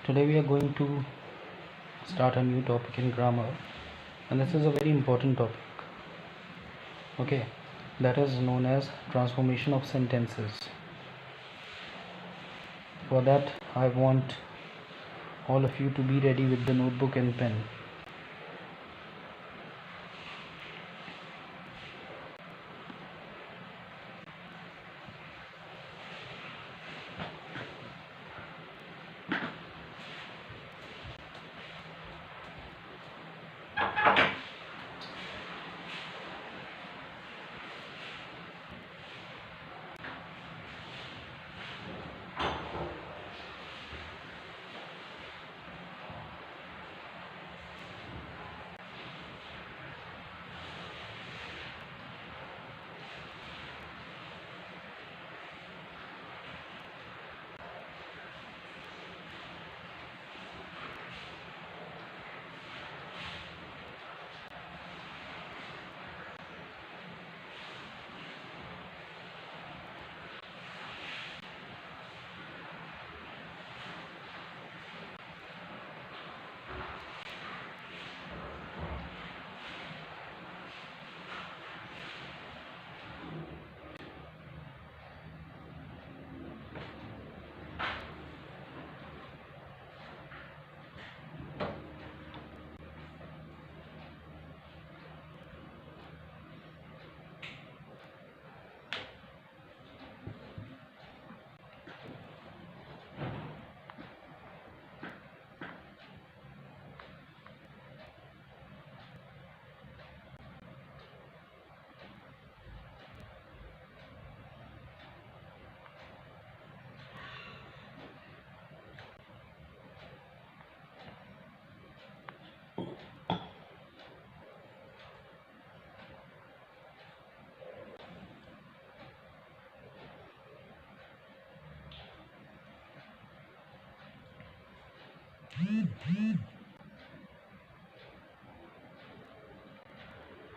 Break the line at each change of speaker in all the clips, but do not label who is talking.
Today we are going to start a new topic in grammar, and this is a very important topic. Okay, that is known as transformation of sentences. For that, I want all of you to be ready with the notebook and pen.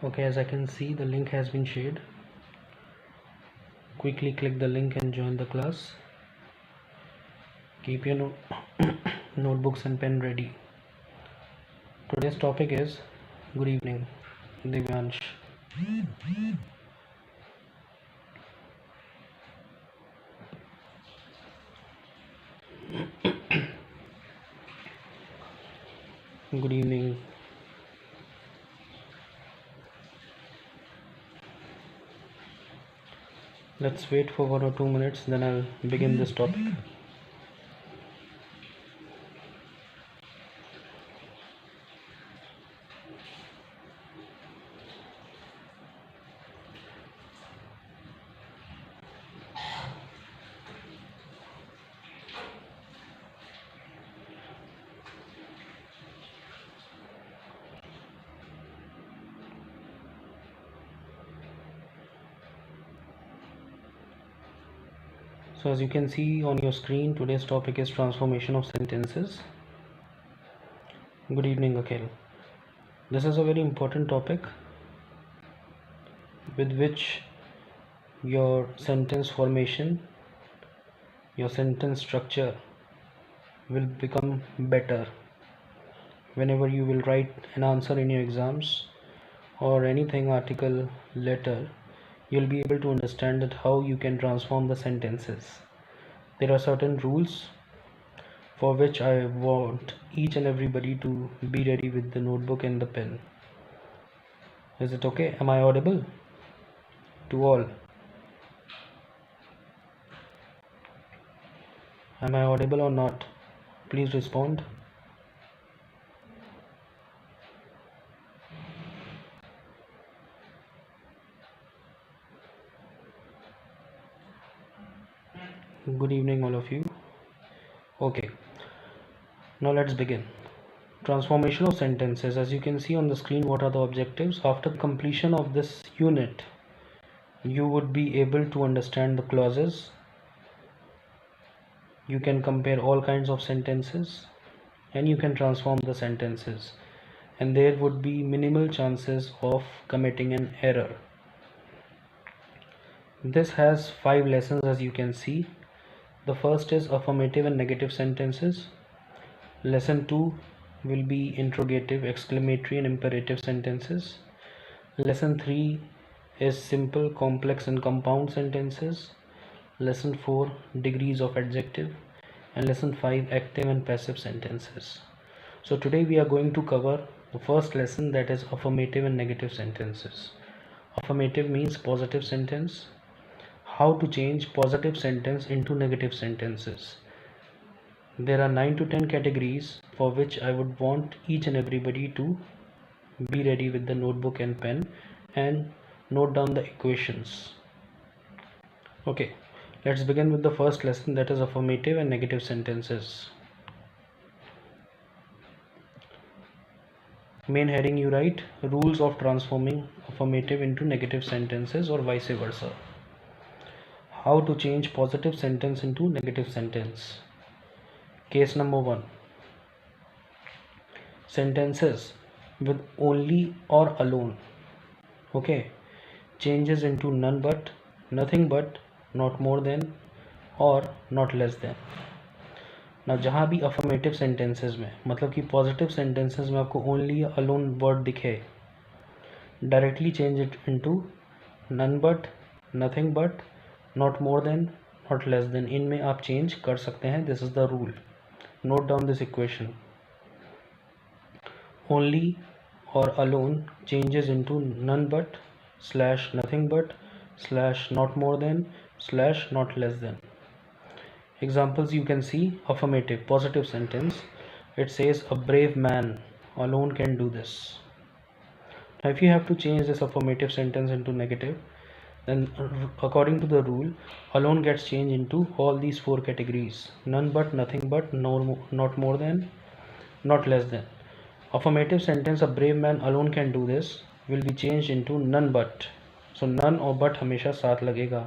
Okay, as I can see, the link has been shared. Quickly click the link and join the class. Keep your notebooks and pen ready. Today's topic is good evening, Divyansh. Good evening. Let's wait for 1 or 2 minutes, then I'll begin this topic. So as you can see on your screen, today's topic is transformation of sentences. Good evening, Akhil. This is a very important topic with which your sentence formation, your sentence structure will become better whenever you will write an answer in your exams or anything, article, letter. You'll be able to understand that how you can transform the sentences. There are certain rules for which I want each and everybody to be ready with the notebook and the pen. Is it okay? Am I audible to all? Am I audible or not? Please respond. Good evening, all of you. Okay, now let's begin. Transformation of sentences. As you can see on the screen, what are the objectives? After completion of this unit, you would be able to understand the clauses. You can compare all kinds of sentences and you can transform the sentences, and there would be minimal chances of committing an error. This has 5 lessons, as you can see. The first is affirmative and negative sentences. Lesson 2 will be interrogative, exclamatory and imperative sentences. Lesson 3 is simple, complex and compound sentences. Lesson 4 degrees of adjective, and lesson 5 active and passive sentences. So today we are going to cover the first lesson, that is affirmative and negative sentences. Affirmative means positive sentence. How to change positive sentence into negative sentences. There are 9 to 10 categories for which I would want each and everybody to be ready with the notebook and pen and note down the equations. Okay, let's begin with the first lesson, that is affirmative and negative sentences. Main heading you write rules of transforming affirmative into negative sentences or vice versa. How to change positive sentence into negative sentence. Case number 1. Sentences with only or alone, okay, changes into none but, nothing but, not more than और not less than. ना जहाँ भी affirmative sentences में, मतलब कि positive sentences में आपको only या alone word दिखे, directly change it into none but, nothing but, not more than, not less than. इनमें आप change कर सकते हैं. This is the rule. Note down this equation. Only or alone changes into none but, slash nothing but, slash not more than, slash not less than. Examples you can see. Affirmative, positive sentence. It says a brave man alone can do this. Now if you have to change this affirmative sentence into negative, then according to the rule, alone gets changed into all these 4 categories: none but, nothing but, no, not more than, not less than. Affirmative sentence, a brave man alone can do this, will be changed into none but. So none और but हमेशा साथ लगेगा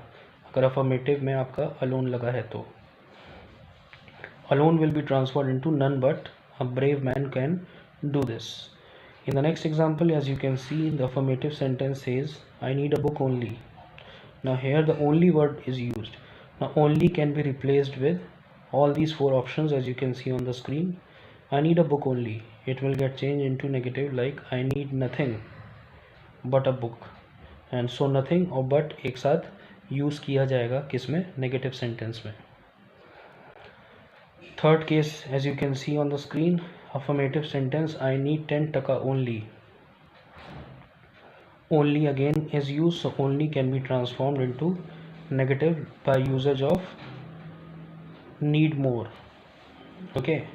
अगर affirmative में आपका alone लगा है तो. Alone will be transferred into none but, a brave man can do this. In the next example, as you can see, the affirmative sentence says I need a book only. Now here the only word is used. Now only can be replaced with all these 4 options as you can see on the screen. I need a book only, it will get changed into negative like I need nothing but a book. And so nothing और but एक साथ use किया जाएगा किसमें, negative sentence में. Third case, as you can see on the screen, affirmative sentence I need 10 taka only. Only again is used, so only can be transformed into negative by usage of need more. Okay,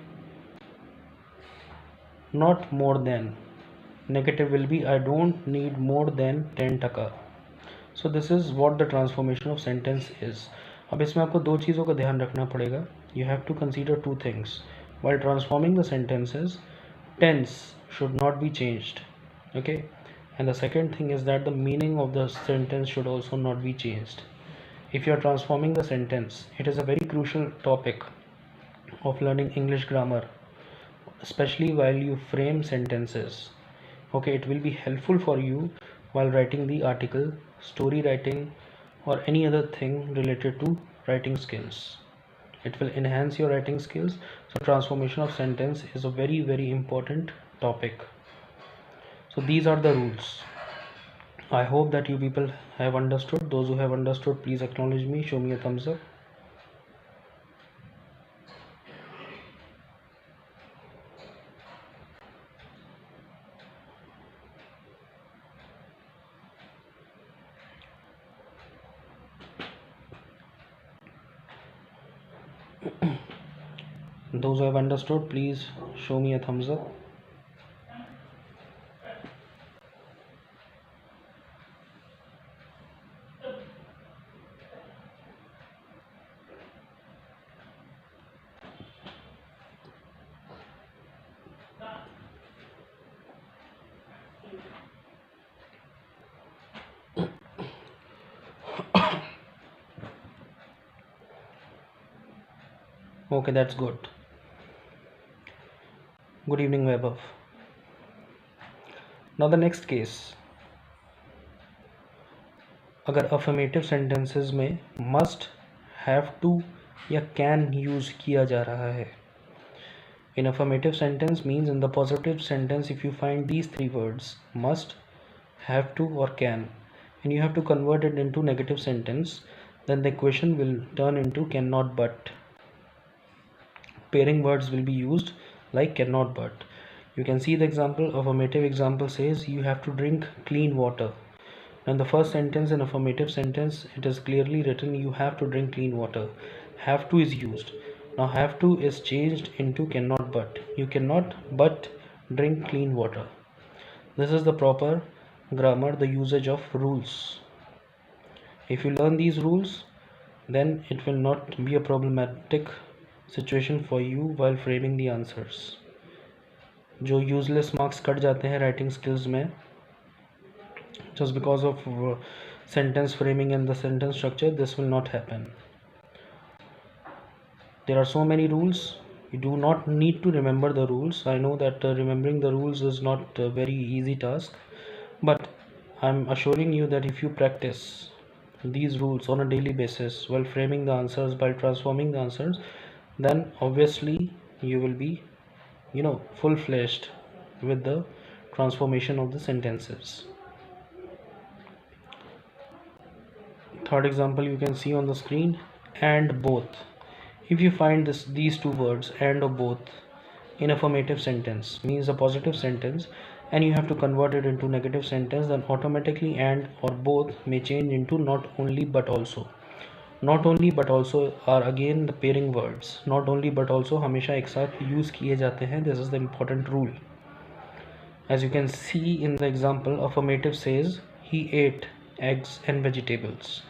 not more than. Negative will be I don't need more than 10 taka. So this is what the transformation of sentence is. अब इसमें आपको 2 चीज़ों का ध्यान रखना पड़ेगा. You have to consider 2 things while transforming the sentences. Tense should not be changed, okay, and the second thing is that the meaning of the sentence should also not be changed. If you are transforming the sentence, it is a very crucial topic of learning English grammar, especially while you frame sentences. Okay, it will be helpful for you while writing the article, story writing or any other thing related to writing skills. It will enhance your writing skills. So transformation of sentence is a very important topic. So these are the rules. I hope that you people have understood. Those who have understood, please acknowledge me, show me a thumbs up. Those who have understood, please show me a thumbs up. Okay, that's good. Good evening, Vaibhav. Now the next case. अगर affirmative sentences में must, have to या can use किया जा रहा है. In affirmative sentence means in the positive sentence, if you find these three words, must, have to or can, and you have to convert it into negative sentence, then the equation will turn into cannot but. Pairing words will be used like cannot but. You can see the example. Affirmative example says you have to drink clean water. In the first sentence, in affirmative sentence, it is clearly written you have to drink clean water. Have to is used. Now have to is changed into cannot but. You cannot but drink clean water. This is the proper grammar, the usage of rules. If you learn these rules, then it will not be a problematic situation for you while framing the answers. जो useless marks cut जाते हैं writing skills में just because of sentence framing and the sentence structure, this will not happen. There are so many rules. You do not need to remember the rules. I know that remembering the rules is not a very easy task, but I'm assuring you that if you practice these rules on a daily basis while framing the answers, while transforming the answers, then obviously you will be full-fledged with the transformation of the sentences. Third example you can see on the screen, and both. If you find these two words, and or both, in affirmative sentence, means a positive sentence, and you have to convert it into negative sentence, then automatically and or both may change into not only but also. Not only but also are again the pairing words. Not only but also हमेशा एक साथ use किए जाते हैं. This is the important rule. As you can see in the example, affirmative says he ate eggs and vegetables.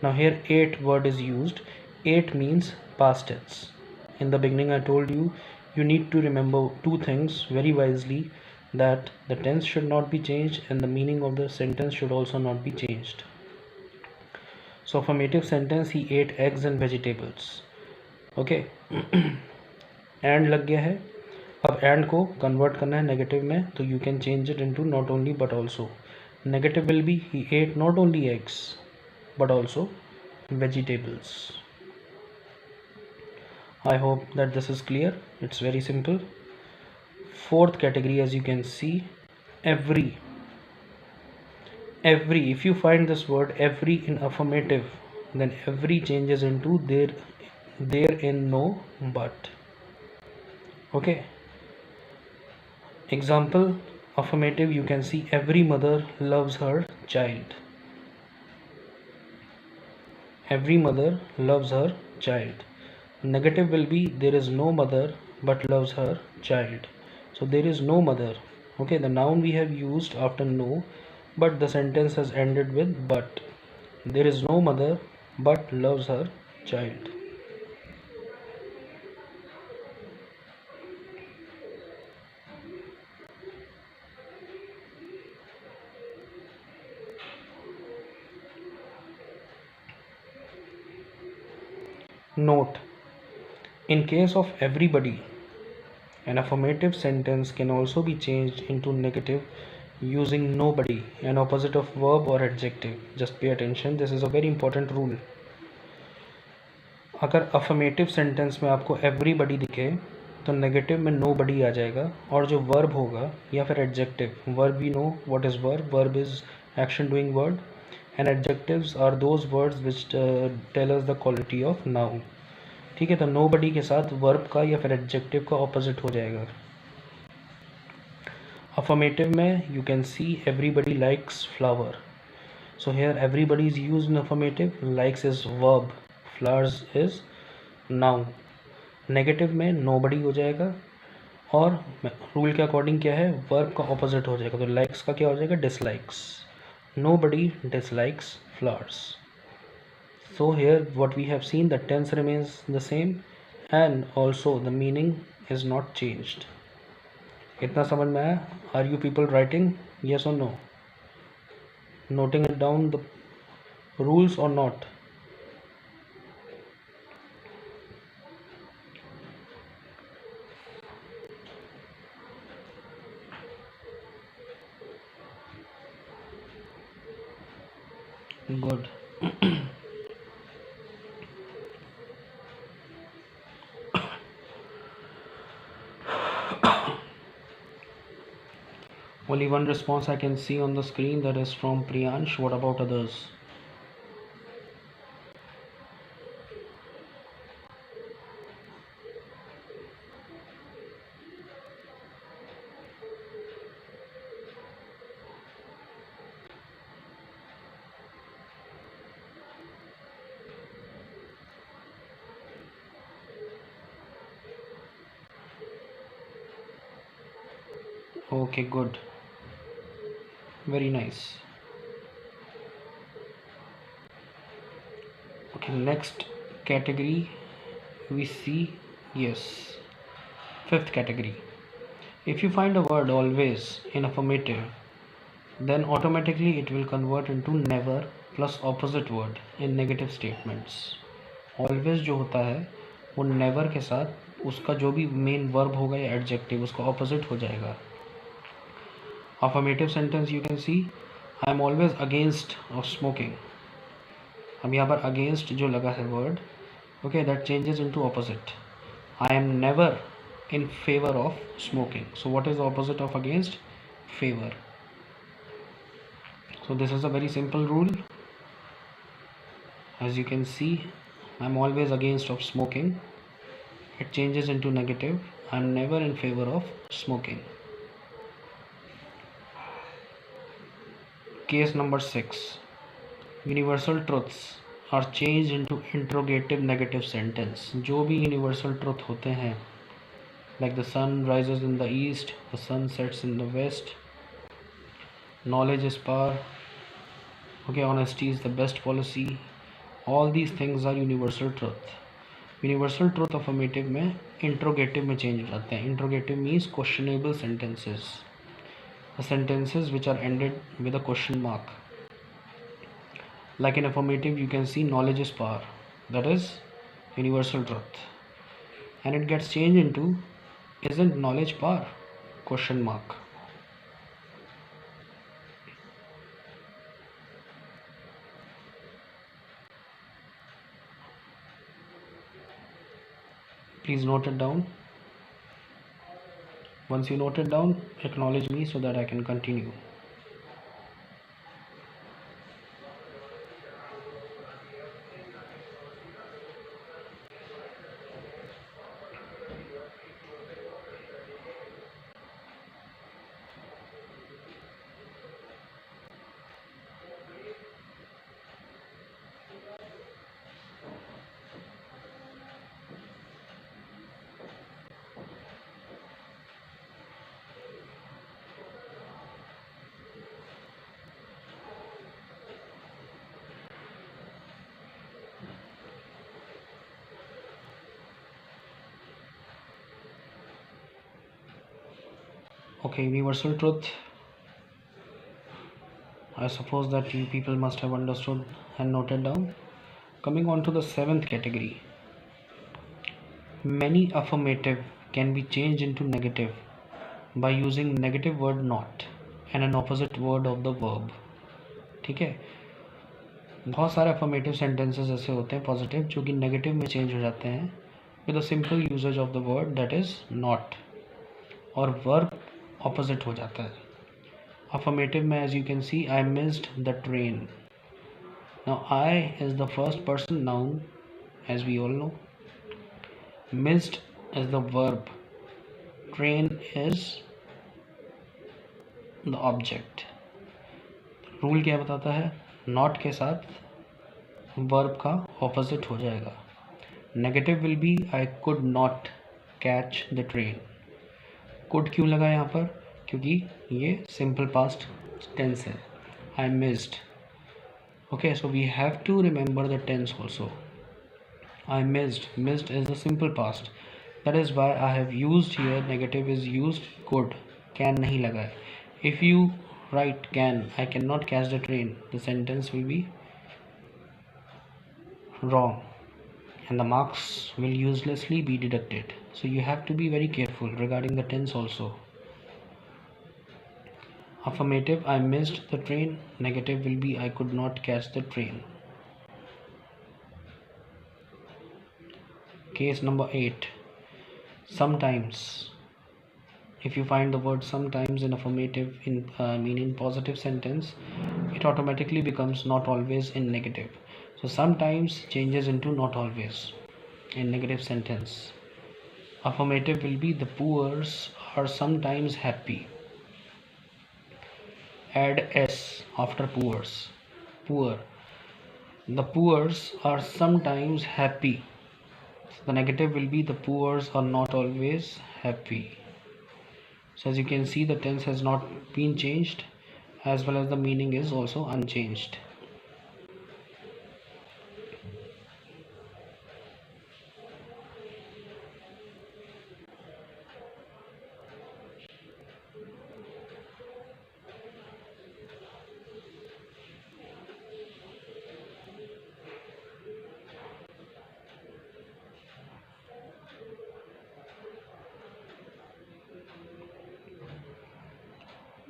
Now here ate word is used. Ate means past tense. In the beginning I told you, you need to remember two things very wisely, that the tense should not be changed and the meaning of the sentence should also not be changed. So affirmative sentence, he ate eggs and vegetables. Okay. And लग गया है. अब and को convert करना है negative में, तो you can change it into not only but also. Negative will be he ate not only eggs but also vegetables. I hope that this is clear. It's very simple. Fourth category, as you can see, every. If you find this word every in affirmative, then every changes into there in no but. Okay. Example, affirmative, you can see every mother loves her child. Every mother loves her child. Negative will be there is no mother but loves her child. So there is no mother. Okay, the noun we have used after no, but the sentence has ended with but. There is no mother but loves her child. Note: in case of everybody, an affirmative sentence can also be changed into negative using nobody, an opposite of verb or adjective. Just pay attention, this is a very important rule. अगर affirmative sentence में आपको everybody दिखे तो negative में nobody आ जाएगा, और जो verb होगा या फिर adjective, verb we know what is verb is action doing word, and adjectives are those words which tell us the quality of noun. ठीक है, तो nobody के साथ verb का या फिर adjective का opposite हो जाएगा. Affirmative में you can see everybody likes flower. So here everybody is used in affirmative. Likes is verb, flowers is noun. Negative में nobody हो जाएगा, और रूल के अकॉर्डिंग क्या है, वर्ब का ऑपोजिट हो जाएगा. तो लाइक्स का क्या हो जाएगा, dislikes. Nobody dislikes flowers. So here what we have seen, the tense remains the same and also the meaning is not changed. इतना समझ में आया? Are you people writing? Yes or no? Noting it down the rules or not? Good. Only one response I can see on the screen, that is from Priyansh. What about others? Okay, good. Very nice. Okay, next category we see, yes, fifth category. If you find a word always in affirmative, then automatically it will convert into never plus opposite word in negative statements. Always जो होता है वो never के साथ उसका जो भी main verb होगा या adjective उसका opposite हो जाएगा. Affirmative sentence you can see, I am always against of smoking. अब यहाँ पर against जो लगा है word, okay, that changes into opposite. I am never in favor of smoking. So what is the opposite of against? Favor. So this is a very simple rule. As you can see, I'm always against of smoking. It changes into negative. I'm never in favor of smoking. Case number 6. Universal truths are changed into interrogative negative sentence. जो भी universal truth होते हैं, like the sun rises in the east, the sun sets in the west, knowledge is power, okay, honesty is the best policy, all these things are universal truth. Universal truth affirmative में interrogative में change हो जाते हैं. Interrogative means questionable sentences, the sentences which are ended with a question mark. Like in affirmative you can see knowledge is power, that is universal truth, and it gets changed into isn't knowledge power, question mark. Please note it down. Once you note it down, acknowledge me so that I can continue. Okay, universal truth. I suppose that you people must have understood and noted down. Coming on to the 7th category. Many affirmative can be changed into negative by using negative word not and an opposite word of the verb. ठीक है, बहुत सारे affirmative sentences ऐसे होते हैं positive जो कि negative में change हो जाते हैं with a simple usage of the word that is not, और verb opposite हो जाता है. Affirmative में as you can see, I missed the train. Now I is the first person noun as we all know. Missed is the verb. Train is the object. Rule क्या बताता है? Not के साथ verb का opposite हो जाएगा. Negative will be I could not catch the train. Could क्यों लगा यहाँ पर? क्योंकि ये simple past tense है. I missed. Okay, so we have to remember the tense also. I missed. Missed is the simple past. That is why I have used here, negative is used could. Can नहीं लगा है. If you write can, I cannot catch the train, the sentence will be wrong and the marks will uselessly be deducted. So you have to be very careful regarding the tense also. Affirmative, I missed the train. Negative will be I could not catch the train. Case number 8. Sometimes. If you find the word sometimes in affirmative in positive sentence, it automatically becomes not always in negative. So sometimes changes into not always in negative sentence. Affirmative will be the poors are sometimes happy. Add s after poors. Poor. The poors are sometimes happy. So the negative will be the poors are not always happy. So as you can see, the tense has not been changed, as well as the meaning is also unchanged.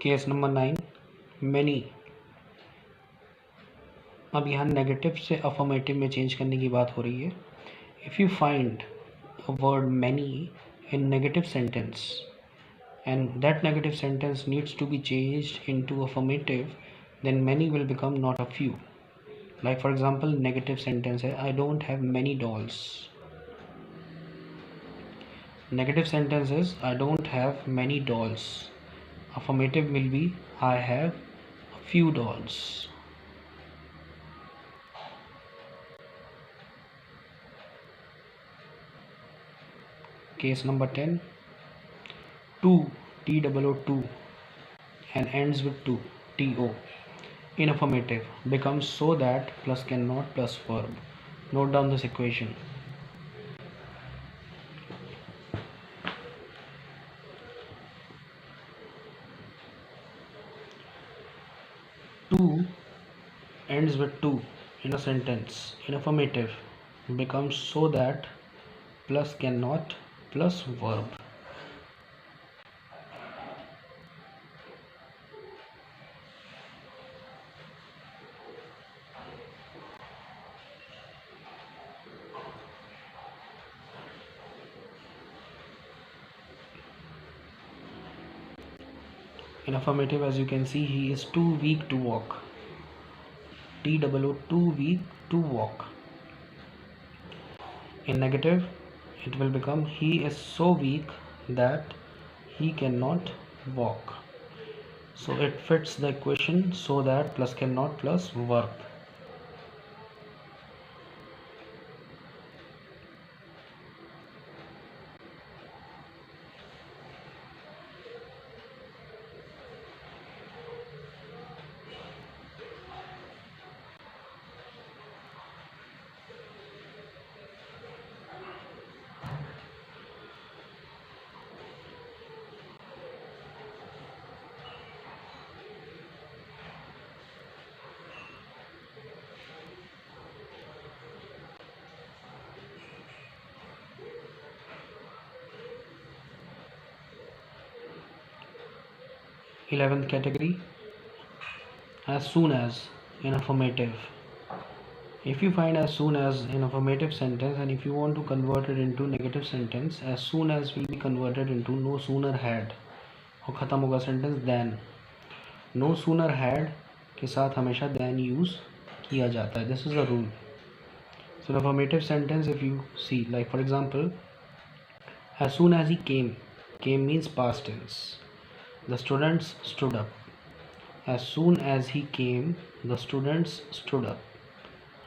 Case number 9, many. अब यहाँ negative से affirmative में change करने की बात हो रही है। If you find a word many in negative sentence and that negative sentence needs to be changed into affirmative, then many will become not a few. Like for example, negative sentence है I don't have many dolls. Negative sentence is I don't have many dolls. Affirmative will be I have a few dolls. Case number 10, two, T-O-O-2 and ends with to, T-O. In affirmative becomes so that plus cannot plus verb. Note down this equation. Two ends with to in a sentence in affirmative becomes so that plus cannot plus verb. In affirmative, as you can see, he is too weak to walk. T-O-O, too weak to walk. In negative, it will become he is so weak that he cannot walk. So it fits the equation so that plus cannot plus verb. Eleventh category, as soon as in affirmative. If you find as soon as in affirmative sentence and if you want to convert it into negative sentence, as soon as will be converted into no sooner had और ख़त्म होगा sentence then. No sooner had के साथ हमेशा then use किया जाता है. This is the rule. So in affirmative sentence, if you see, like for example, as soon as he came means past tense. The students stood up. As soon as he came, the students stood up.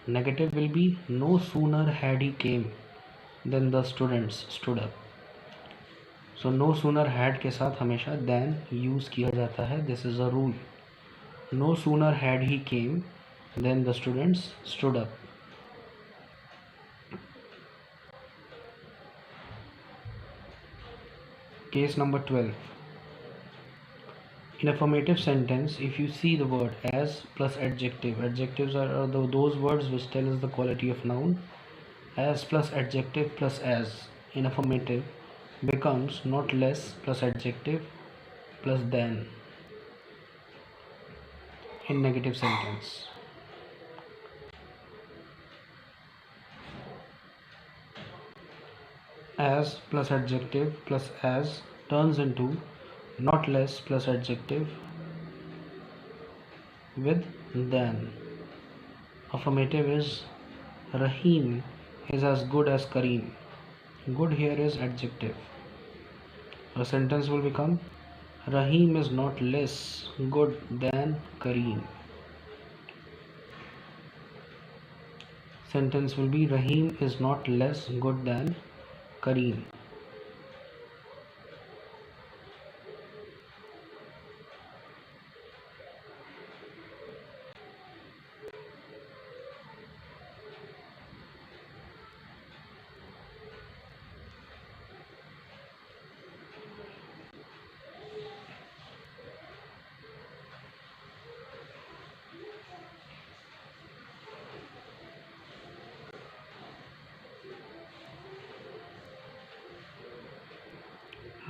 Negative will be no sooner had he came than the students stood up. So no sooner had के साथ हमेशा than use किया जाता है. This is a rule. No sooner had he came than the students stood up. Case number 12. In affirmative sentence, if you see the word as plus adjective, adjectives are those words which tell us the quality of noun. As plus adjective plus as in affirmative becomes not less plus adjective plus than in negative sentence. As plus adjective plus as turns into not less plus adjective with than. Affirmative is Rahim is as good as Kareem. Good here is adjective. A sentence will become Rahim is not less good than Kareem. Sentence will be Rahim is not less good than Kareem.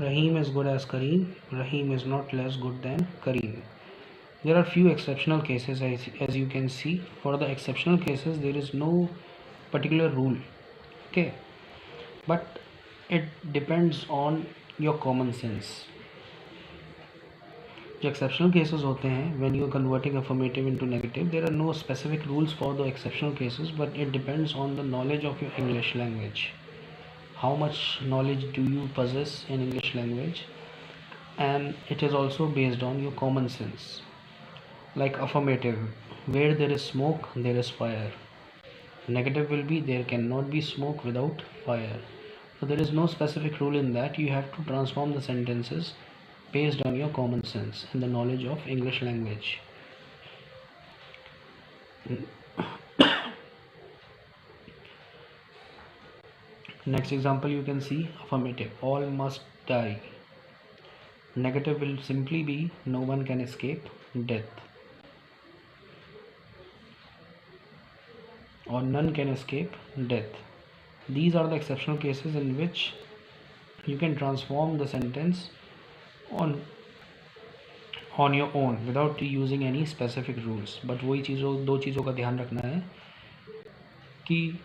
Rahim is good as Kareem. Rahim is not less good than Kareem. There are few exceptional cases as you can see. For the exceptional cases there is no particular rule. Okay. But it depends on your common sense. जो exceptional cases होते हैं when you are converting affirmative into negative, there are no specific rules for the exceptional cases, but it depends on the knowledge of your English language. How much knowledge do you possess in English language, and it is also based on your common sense. Like affirmative, where there is smoke there is fire. Negative will be there cannot be smoke without fire. So there is no specific rule in that. You have to transform the sentences based on your common sense and the knowledge of English language. Next example you can see affirmative, all must die. Negative will simply be no one can escape death, or none can escape death. These are the exceptional cases in which you can transform the sentence on your own without using any specific rules. But वही दो चीज़ों का ध्यान रखना है कि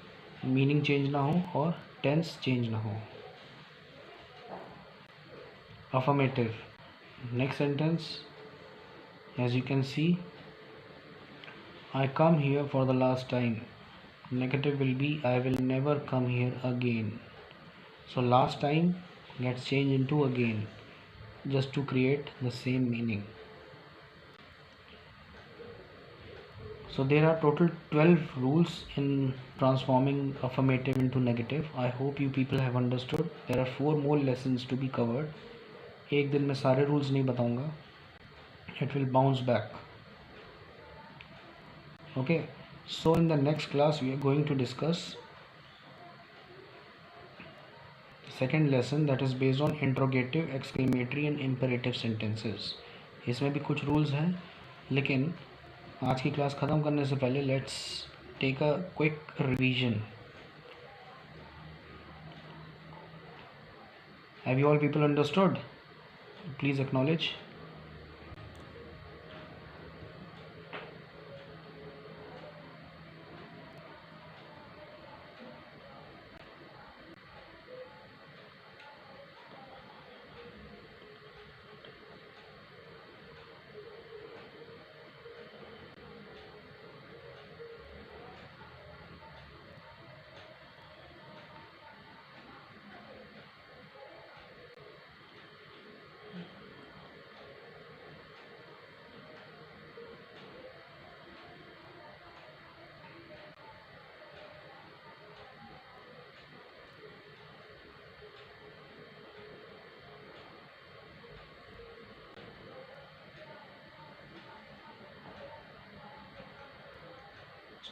meaning change ना हो और टेंस चेंज ना हो. Affirmative, next sentence, as you can see, I come here for the last time. Negative will be I will never come here again. So last time gets changed into again just to create the same meaning. So there are total 12 rules in transforming affirmative into negative. I hope you people have understood. There are 4 more lessons to be covered. एक दिन में सारे rules नहीं बताऊंगा. It will bounce back. Okay. So in the next class we are going to discuss the second lesson, that is based on interrogative, exclamatory and imperative sentences. इसमें भी कुछ rules हैं, लेकिन आज की क्लास ख़त्म करने से पहले let's take a quick revision. Have you all people understood? Please acknowledge.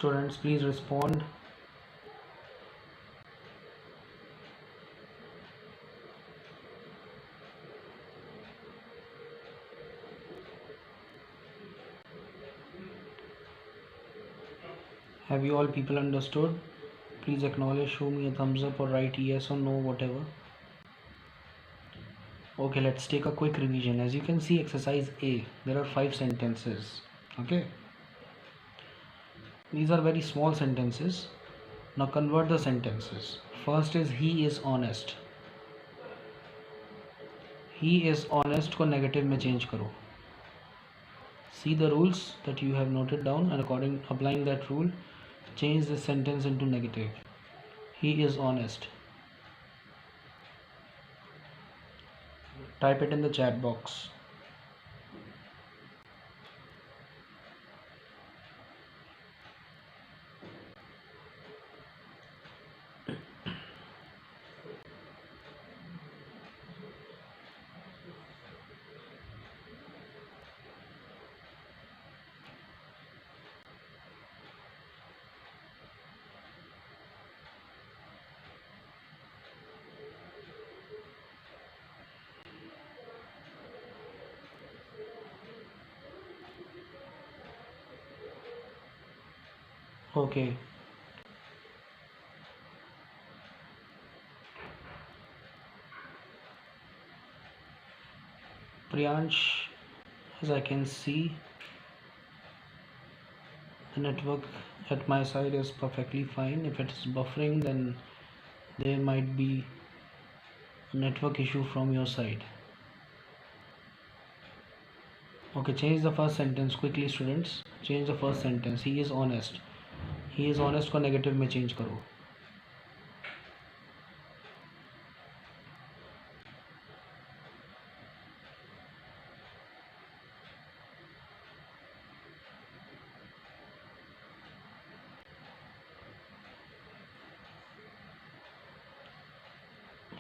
Students, please respond. Have you all people understood? Please acknowledge, show me a thumbs up or write yes or no, whatever. Okay, let's take a quick revision. As you can see, exercise A, there are 5 sentences. Okay, these are very small sentences. Now convert the sentences. First is he is honest. He is honest को negative में change करो. See the rules that you have noted down, and applying that rule, change the sentence into negative. He is honest. Type it in the chat box. Okay. Priyansh, as I can see, the network at my side is perfectly fine. If it is buffering, then there might be network issue from your side. Okay, change the first sentence quickly, students. Change the first sentence. He is honest. He is honest को negative में change करो.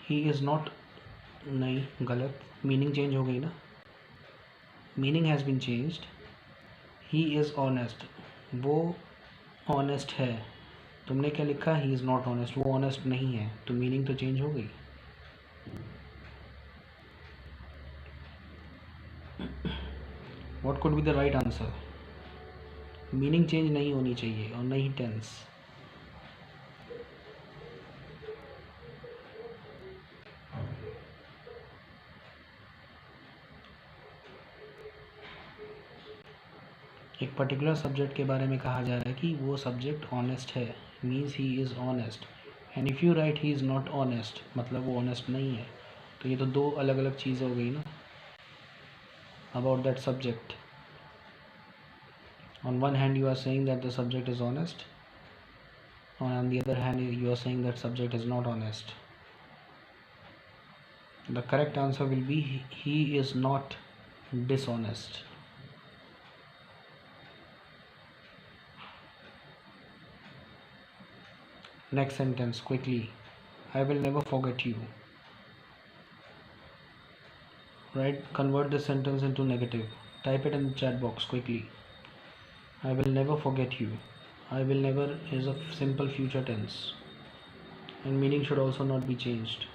ही is not, नहीं, गलत. Meaning change हो गई ना. Meaning has been changed. He is honest, वो honest है. तुमने क्या लिखा? ही इज़ नॉट ऑनेस्ट, वो ऑनेस्ट नहीं है. तो मीनिंग तो चेंज हो गई. What could be the right answer? Meaning change नहीं होनी चाहिए और नहीं टेंस. एक पर्टिकुलर सब्जेक्ट के बारे में कहा जा रहा है कि वो सब्जेक्ट ऑनेस्ट है, means he is honest. And if you right he is not honest, मतलब वो ऑनेस्ट नहीं है. तो ये तो दो अलग अलग चीज़ें हो गई ना about that subject. On one hand you are saying that the subject is honest, and on the other hand you are saying that subject is not honest. The correct answer will be he is not dishonest. Next sentence quickly. I will never forget you. Right, convert this sentence into negative. Type it in the chat box quickly. I will never forget you. I will never is a simple future tense, and meaning should also not be changed.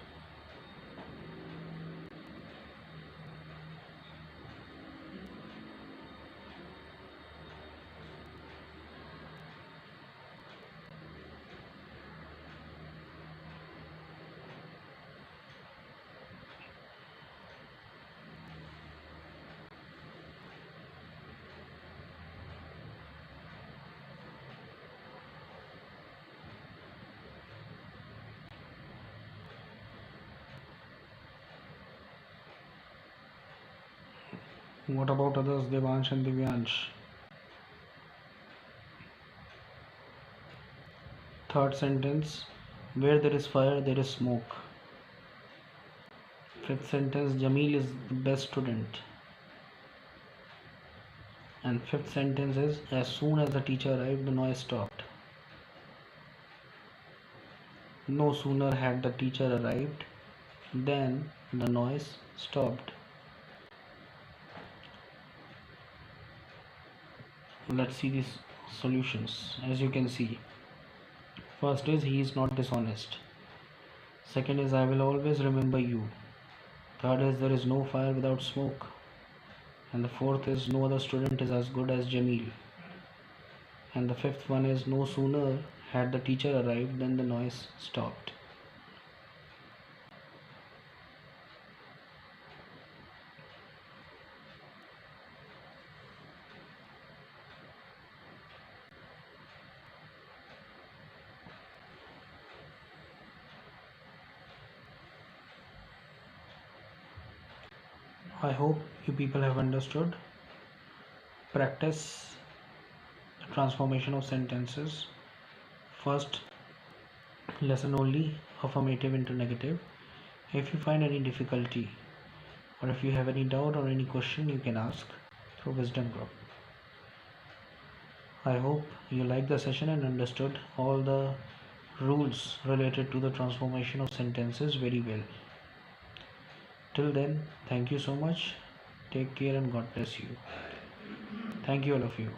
What about others, Devansh and Divyansh? Third sentence, where there is fire, there is smoke. Fifth sentence, Jamil is the best student. And fifth sentence is, as soon as the teacher arrived, the noise stopped. No sooner had the teacher arrived than the noise stopped. Let's see these solutions. As you can see, first is he is not dishonest. Second is I will always remember you. Third is there is no fire without smoke. And the fourth is no other student is as good as Jamil. And the fifth one is no sooner had the teacher arrived than the noise stopped. I hope you people have understood. Practice the transformation of sentences. First lesson only, affirmative into negative. If you find any difficulty or if you have any doubt or any question, you can ask through Wisdom Group. I hope you liked the session and understood all the rules related to the transformation of sentences very well. Till then, thank you so much. Take care and God bless you. Thank you, all of you.